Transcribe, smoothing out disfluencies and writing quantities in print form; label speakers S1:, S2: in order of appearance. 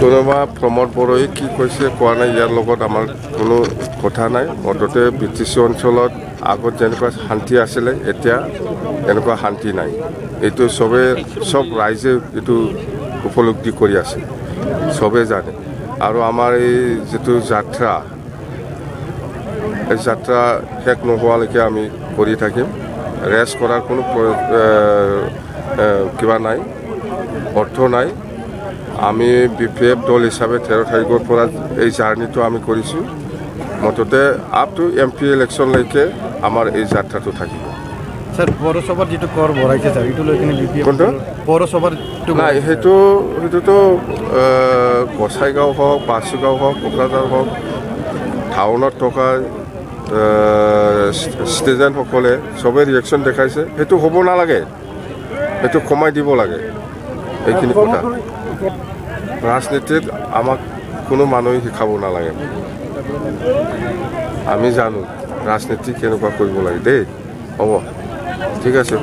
S1: কোনোবা প্ৰমোদ বড়োই কি কৈছে কোৱা নাই, ইয়াৰ লগত আমাৰ কোনো কথা নাই। মুঠতে BTC অঞ্চলত আগত যেনেকুৱা শান্তি আছিলে, এতিয়া এনেকুৱা শান্তি নাই। এইটো চব ৰাইজে এইটো উপলব্ধি কৰি আছে, চবে জানে। আৰু আমাৰ এই যিটো যাত্ৰা, এই যাত্ৰা শেষ নোহোৱালৈকে আমি কৰি থাকিম। ৰেষ্ট কৰাৰ কোনো কিবা নাই, অৰ্থ নাই। আমি BPF দল হিচাপে 13 তাৰিখৰ পৰা এই জাৰ্ণিটো আমি কৰিছোঁ। মুঠতে আপ টু MP ইলেকশ্যনলৈকে আমাৰ এই যাত্ৰাটো থাকিব।
S2: স্যার পৌরসভার যেটো কর বঢ়াইছে স্যার, এইটো লৈ কিনে BPF পৌরসভার
S1: নাই, সেইটোতো গোসাইগাঁও হওক, বাসুগাঁও হওক, কোকৰাঝাৰ হওক, টাউনত থকা ষ্টেজেণ্টসকলে চবেই ৰিয়েকশ্যন দেখাইছে। সেইটো হ'ব নালাগে, সেইটো কমাই দিব লাগে। এইখিনি কথা ৰাজনীতিত আমাক কোনো মানুহে শিকাব নালাগে। আমি জানো ৰাজনীতি কেনেকুৱা কৰিব লাগে দেই। হ'ব, ঠিক আছে।